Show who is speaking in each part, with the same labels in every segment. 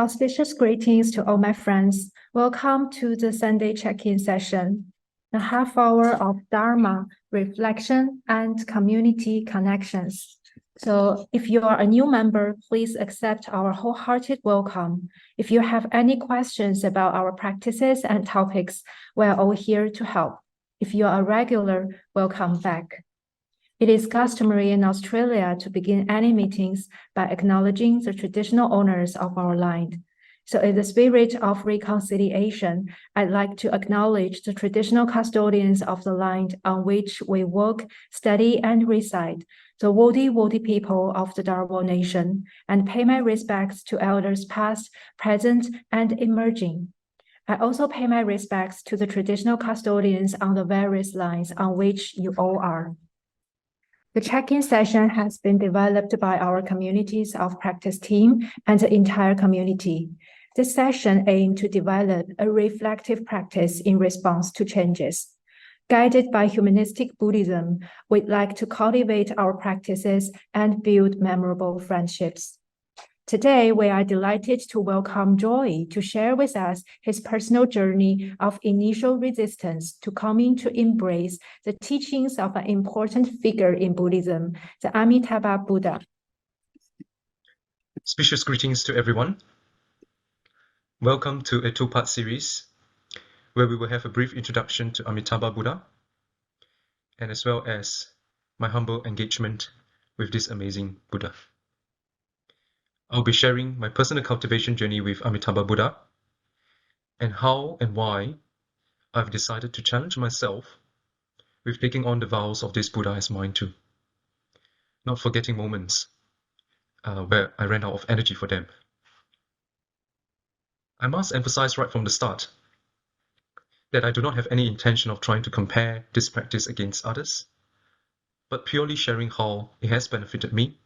Speaker 1: Auspicious greetings to all my friends. Welcome to the Sunday check-in session, a half hour of Dharma, reflection, and community connections. So if you are a new member, please accept our wholehearted welcome. If you have any questions about our practices and topics, we are all here to help. If you are a regular, welcome back. It is customary in Australia to begin any meetings by acknowledging the traditional owners of our land. So in the spirit of reconciliation, I'd like to acknowledge the traditional custodians of the land on which we work, study, and reside, the Wadi people of the Darwo Nation, and pay my respects to elders past, present, and emerging. I also pay my respects to the traditional custodians on the various lands on which you all are. The check-in session has been developed by our communities of practice team and the entire community. This session aimed to develop a reflective practice in response to changes. Guided by humanistic Buddhism, we'd like to cultivate our practices and build memorable friendships. Today, we are delighted to welcome Joey to share with us his personal journey of initial resistance to coming to embrace the teachings of an important figure in Buddhism, the Amitabha Buddha.
Speaker 2: Auspicious greetings to everyone. Welcome to a two-part series where we will have a brief introduction to Amitabha Buddha and as well as my humble engagement with this amazing Buddha. I'll be sharing my personal cultivation journey with Amitabha Buddha and how and why I've decided to challenge myself with taking on the vows of this Buddha as mine too, not forgetting moments where I ran out of energy for them. I must emphasize right from the start that I do not have any intention of trying to compare this practice against others, but purely sharing how it has benefited me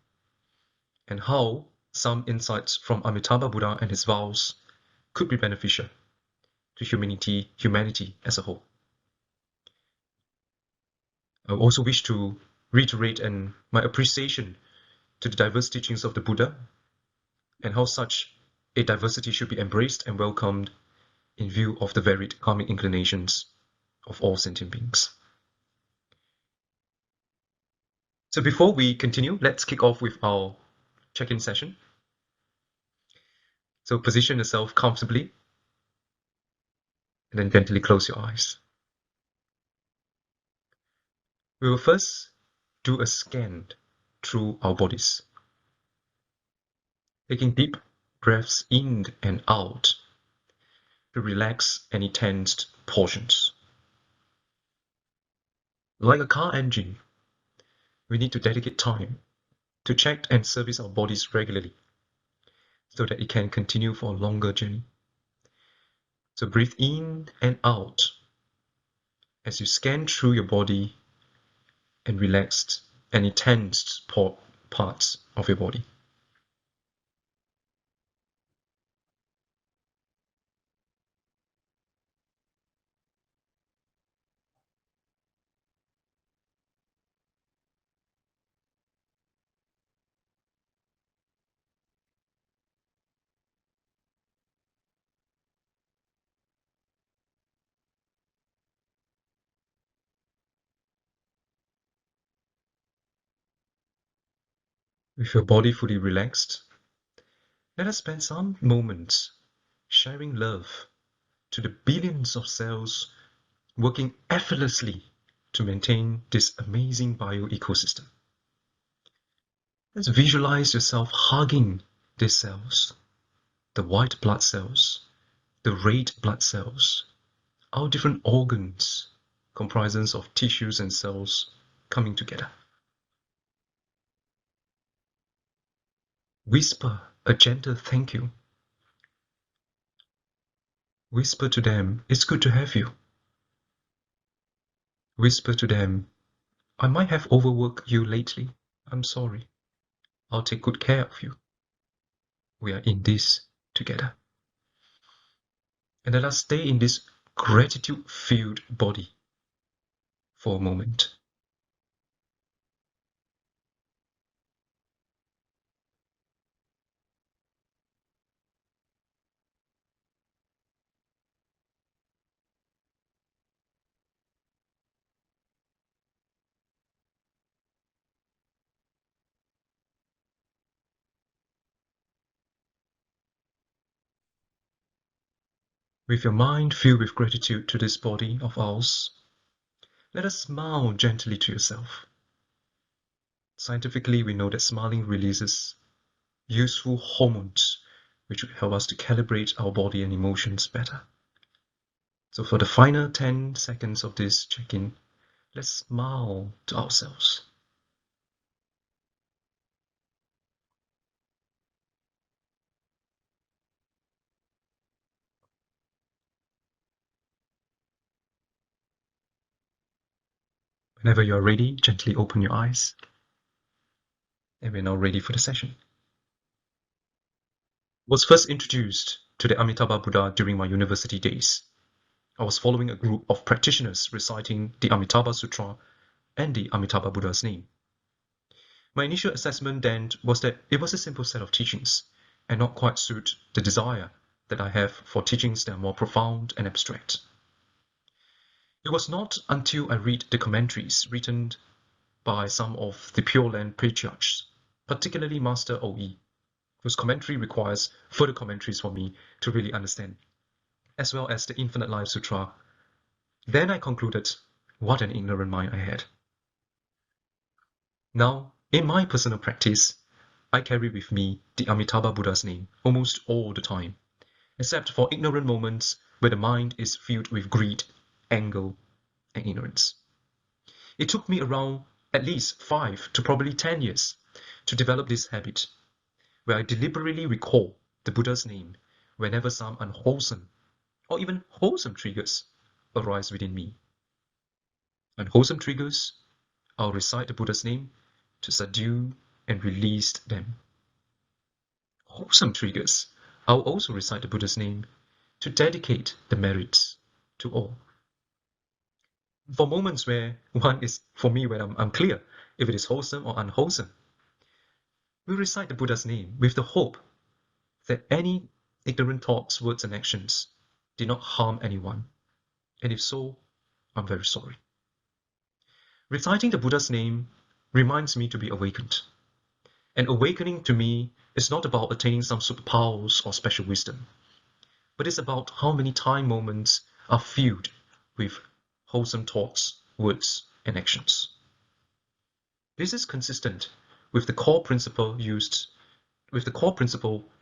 Speaker 2: and how some insights from Amitabha Buddha and his vows could be beneficial to humanity as a whole. I also wish to reiterate my appreciation to the diverse teachings of the Buddha and how such a diversity should be embraced and welcomed in view of the varied karmic inclinations of all sentient beings. So before we continue, let's kick off with our check-in session. So position yourself comfortably and then gently close your eyes. We will first do a scan through our bodies, taking deep breaths in and out to relax any tensed portions. Like a car engine, we need to dedicate time to check and service our bodies regularly so that it can continue for a longer journey. So breathe in and out as you scan through your body and relax any tensed parts of your body. With your body fully relaxed, let us spend some moments sharing love to the billions of cells working effortlessly to maintain this amazing bioecosystem. Let's visualize yourself hugging these cells, the white blood cells, the red blood cells, our different organs comprising of tissues and cells coming together. Whisper a gentle thank you. Whisper to them, it's good to have you. Whisper to them, I might have overworked you lately. I'm sorry. I'll take good care of you. We are in this together. And let us stay in this gratitude-filled body for a moment. With your mind filled with gratitude to this body of ours, let us smile gently to yourself. Scientifically, we know that smiling releases useful hormones which will help us to calibrate our body and emotions better. So for the final 10 seconds of this check-in, let's smile to ourselves. Whenever you are ready, gently open your eyes. And we're now ready for the session. I was first introduced to the Amitabha Buddha during my university days. I was following a group of practitioners reciting the Amitabha Sutra and the Amitabha Buddha's name. My initial assessment then was that it was a simple set of teachings and not quite suit the desire that I have for teachings that are more profound and abstract. It was not until I read the commentaries written by some of the Pure Land patriarchs, particularly Master O.E., whose commentary requires further commentaries for me to really understand, as well as the Infinite Life Sutra, then I concluded what an ignorant mind I had. Now, in my personal practice, I carry with me the Amitabha Buddha's name almost all the time, except for ignorant moments where the mind is filled with greed, anger, and ignorance. It took me around at least 5 to probably 10 years to develop this habit, where I deliberately recall the Buddha's name whenever some unwholesome or even wholesome triggers arise within me. Unwholesome triggers, I'll recite the Buddha's name to subdue and release them. Wholesome triggers, I'll also recite the Buddha's name to dedicate the merits to all. For moments where one is, for me, when I'm unclear if it is wholesome or unwholesome, we recite the Buddha's name with the hope that any ignorant thoughts, words, and actions did not harm anyone. And if so, I'm very sorry. Reciting the Buddha's name reminds me to be awakened. And awakening to me is not about attaining some superpowers or special wisdom, but it's about how many time moments are filled with wholesome thoughts, words, and actions. This is consistent with the core principle in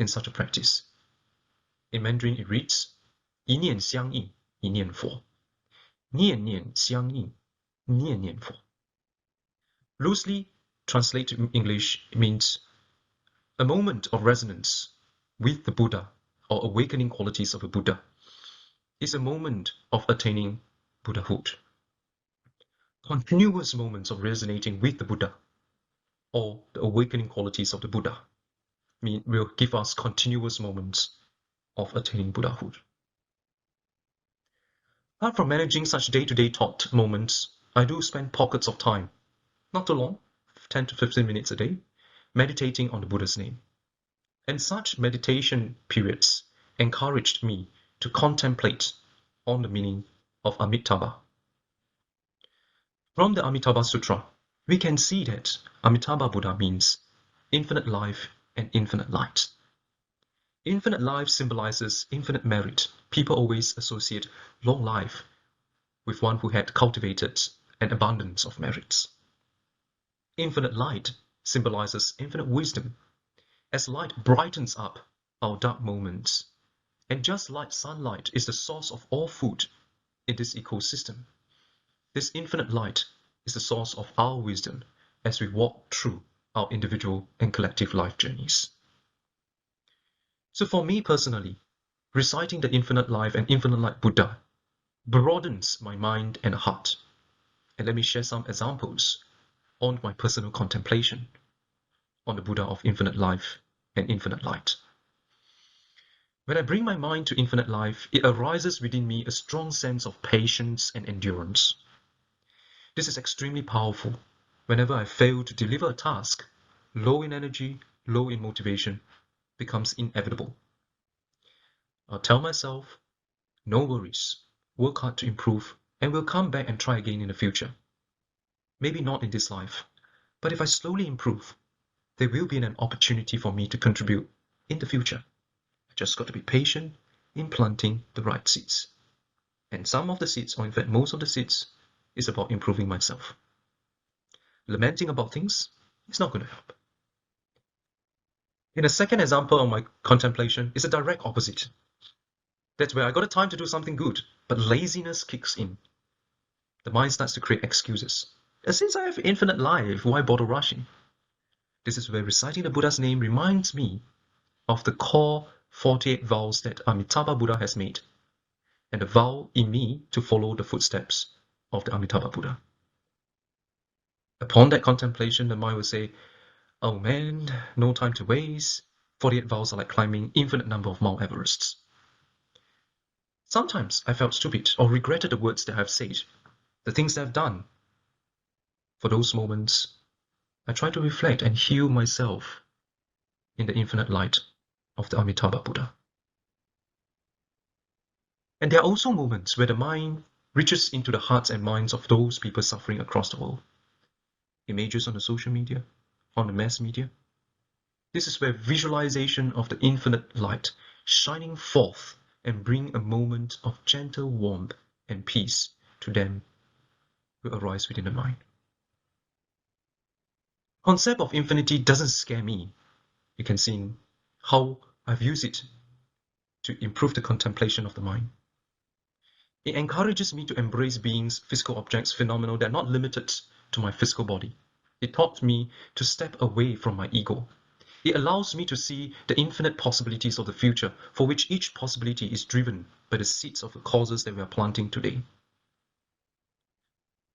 Speaker 2: such a practice. In Mandarin it reads, 一念相应,一念佛. 念念相应,念念佛. Loosely translated in English, it means a moment of resonance with the Buddha or awakening qualities of a Buddha is a moment of attaining Buddhahood. Continuous moments of resonating with the Buddha or the awakening qualities of the Buddha will give us continuous moments of attaining Buddhahood. Apart from managing such day-to-day thought moments, I do spend pockets of time, not too long, 10 to 15 minutes a day, meditating on the Buddha's name. And such meditation periods encouraged me to contemplate on the meaning of Amitabha. From the Amitabha Sutra, we can see that Amitabha Buddha means infinite life and infinite light. Infinite life symbolizes infinite merit. People always associate long life with one who had cultivated an abundance of merits. Infinite light symbolizes infinite wisdom, as light brightens up our dark moments. And just like sunlight is the source of all food in this ecosystem, this infinite light is the source of our wisdom as we walk through our individual and collective life journeys. So for me personally, reciting the infinite life and infinite light Buddha broadens my mind and heart. And let me share some examples on my personal contemplation on the Buddha of infinite life and infinite light. When I bring my mind to infinite life, it arises within me a strong sense of patience and endurance. This is extremely powerful. Whenever I fail to deliver a task, low in energy, low in motivation becomes inevitable. I'll tell myself, no worries, work hard to improve, and we'll come back and try again in the future. Maybe not in this life, but if I slowly improve, there will be an opportunity for me to contribute in the future. I just got to be patient in planting the right seeds. And some of the seeds, or in fact most of the seeds, is about improving myself. Lamenting about things is not going to help. In a second example of my contemplation is a direct opposite. That's where I got a time to do something good, but laziness kicks in. The mind starts to create excuses. And since I have infinite life, why bother rushing? This is where reciting the Buddha's name reminds me of the core 48 vows that Amitabha Buddha has made, and the vow in me to follow the footsteps of the Amitabha Buddha. Upon that contemplation, the mind will say, oh man, no time to waste. 48 vows are like climbing infinite number of Mount Everests. Sometimes I felt stupid or regretted the words that I've said, the things that I've done. For those moments, I try to reflect and heal myself in the infinite light of the Amitabha Buddha. And there are also moments where the mind reaches into the hearts and minds of those people suffering across the world. Images on the social media, on the mass media. This is where visualization of the infinite light shining forth and bring a moment of gentle warmth and peace to them will arise within the mind. Concept of infinity doesn't scare me. You can see how I've used it to improve the contemplation of the mind. It encourages me to embrace beings, physical objects, phenomena that are not limited to my physical body. It taught me to step away from my ego. It allows me to see the infinite possibilities of the future, for which each possibility is driven by the seeds of the causes that we are planting today.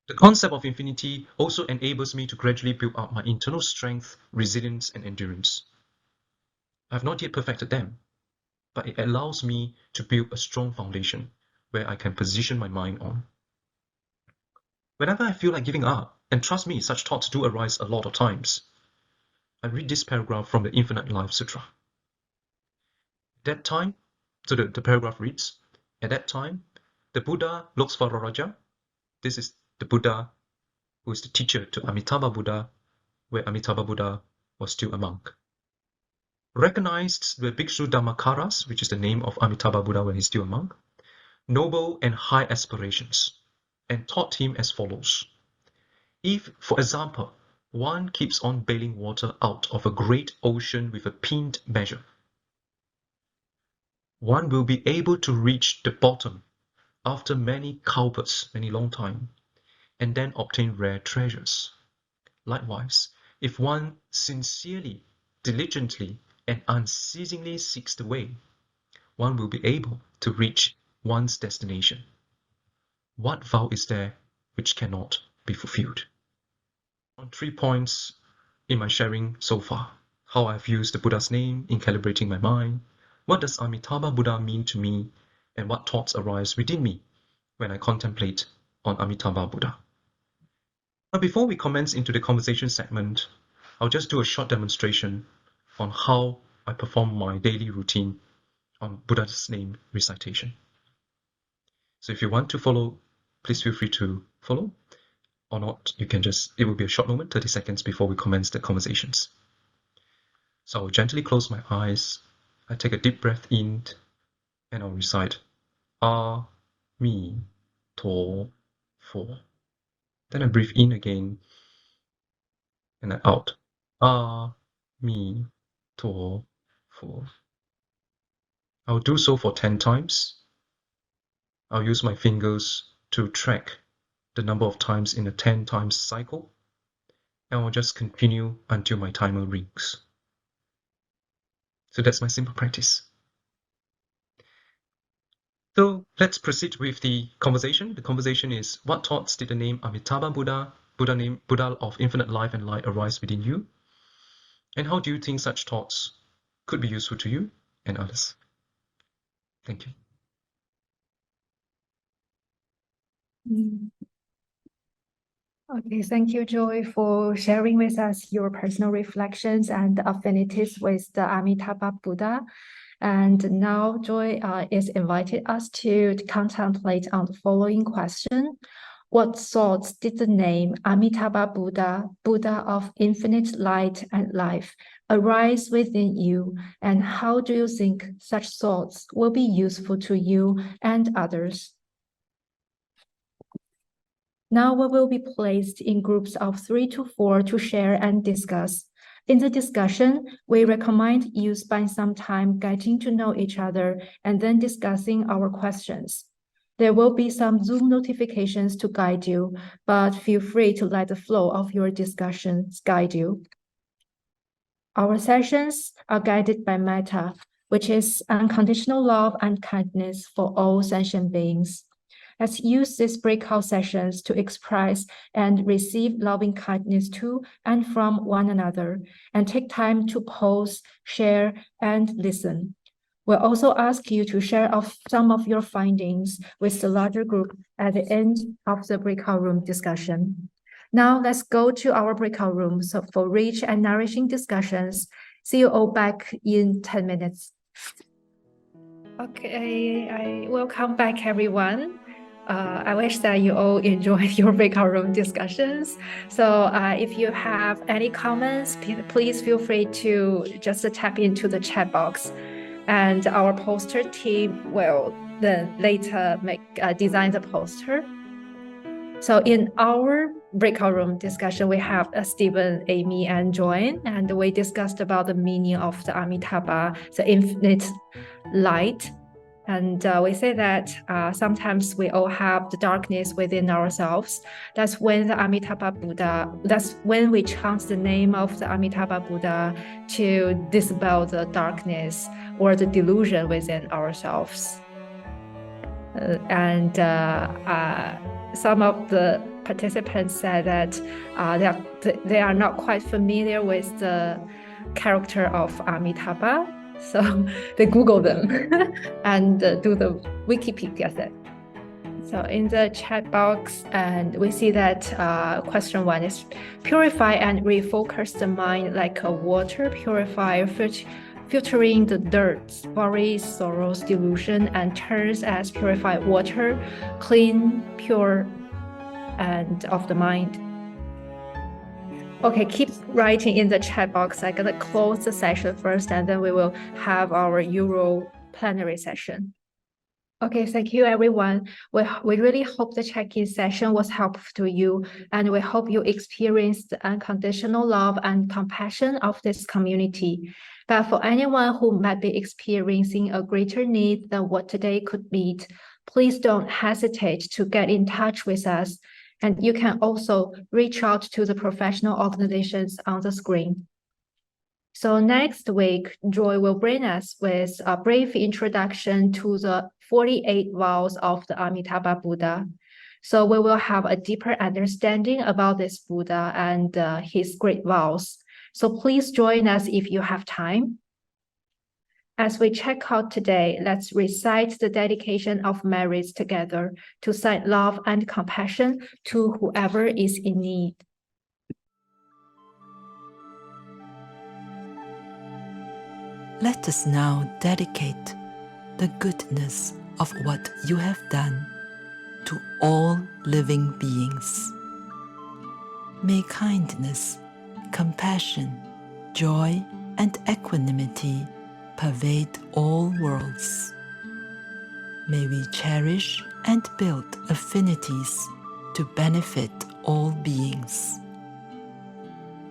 Speaker 2: The concept of infinity also enables me to gradually build up my internal strength, resilience, and endurance. I have not yet perfected them, but it allows me to build a strong foundation where I can position my mind on. Whenever I feel like giving up, and trust me, such thoughts do arise a lot of times, I read this paragraph from the Infinite Life Sutra. That time, so the paragraph reads, at that time, the Buddha looks for a Raja. This is the Buddha who is the teacher to Amitabha Buddha, where Amitabha Buddha was still a monk. Recognized the Bhikshu Dhammacaras, which is the name of Amitabha Buddha when he's still a monk, noble and high aspirations, and taught him as follows. If, for example, one keeps on bailing water out of a great ocean with a pinned measure, one will be able to reach the bottom after many culprits, many long time, and then obtain rare treasures. Likewise, if one sincerely, diligently, and unceasingly seeks the way, one will be able to reach one's destination. What vow is there which cannot be fulfilled? On 3 points in my sharing so far, how I've used the Buddha's name in calibrating my mind, what does Amitabha Buddha mean to me, and what thoughts arise within me when I contemplate on Amitabha Buddha. Now, before we commence into the conversation segment, I'll just do a short demonstration on how I perform my daily routine on Buddha's name recitation. So if you want to follow, please feel free to follow. Or not, you can just, it will be a short moment, 30 seconds before we commence the conversations. So I'll gently close my eyes. I take a deep breath in and I'll recite A, Mi, To, Fo. Then I breathe in again and then out. A, Mi, To, Fo. I'll do so for 10 times. I'll use my fingers to track the number of times in a 10 times cycle, and I'll just continue until my timer rings. So that's my simple practice. So let's proceed with the conversation. The conversation is, what thoughts did the name Amitabha Buddha, Buddha of infinite life and light, arise within you? And how do you think such thoughts could be useful to you and others? Thank you.
Speaker 1: Okay, thank you, Joey, for sharing with us your personal reflections and affinities with the Amitabha Buddha. And now Joy is invited us to contemplate on the following question. What thoughts did the name Amitabha Buddha, Buddha of infinite light and life, arise within you, and how do you think such thoughts will be useful to you and others? Now we will be placed in groups of 3 to 4 to share and discuss. In the discussion, we recommend you spend some time getting to know each other and then discussing our questions. There will be some Zoom notifications to guide you, but feel free to let the flow of your discussions guide you. Our sessions are guided by metta, which is unconditional love and kindness for all sentient beings. Let's use these breakout sessions to express and receive loving kindness to and from one another, and take time to pause, share, and listen. We'll also ask you to share some of your findings with the larger group at the end of the breakout room discussion. Now let's go to our breakout room for rich and nourishing discussions. See you all back in 10 minutes. Okay, welcome back, everyone. I wish that you all enjoyed your breakout room discussions. So if you have any comments, please feel free to just tap into the chat box. And our poster team will then later design the poster. So in our breakout room discussion, we have Stephen, Amy, and Joanne, and we discussed about the meaning of the Amitabha, the infinite light. And we say that sometimes we all have the darkness within ourselves. That's when the Amitabha Buddha, that's when we chant the name of the Amitabha Buddha to dispel the darkness or the delusion within ourselves. Some of the participants said that they are not quite familiar with the character of Amitabha. So they Google them and do the Wikipedia thing. So in the chat box, and we see that question 1 is purify and refocus the mind like a water purifier, filtering the dirt, worries, sorrows, delusion, and turns as purified water, clean, pure, and of the mind. Okay, keep writing in the chat box. I'm gonna close the session first, and then we will have our Euro plenary session. Okay, thank you, everyone. We really hope the check-in session was helpful to you, and we hope you experienced the unconditional love and compassion of this community. But for anyone who might be experiencing a greater need than what today could meet, please don't hesitate to get in touch with us. And you can also reach out to the professional organizations on the screen. So next week, Joy will bring us with a brief introduction to the 48 vows of the Amitabha Buddha. So we will have a deeper understanding about this Buddha and his great vows. So please join us if you have time. As we check out today, let's recite the dedication of merits together to send love and compassion to whoever is in need.
Speaker 3: Let us now dedicate the goodness of what you have done to all living beings. May kindness, compassion, joy, and equanimity pervade all worlds. May we cherish and build affinities to benefit all beings.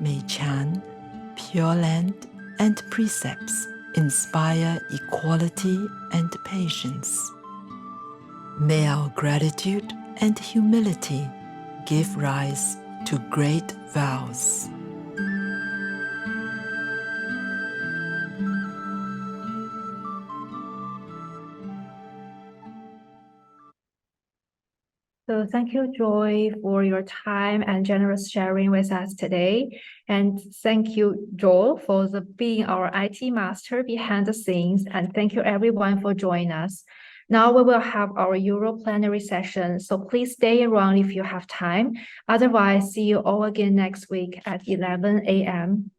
Speaker 3: May Chan, Pure Land, and precepts inspire equality and patience. May our gratitude and humility give rise to great vows.
Speaker 1: So thank you, Joy, for your time and generous sharing with us today. And thank you, Joel, for being our IT master behind the scenes. And thank you, everyone, for joining us. Now we will have our Euro plenary session. So please stay around if you have time. Otherwise, see you all again next week at 11 a.m.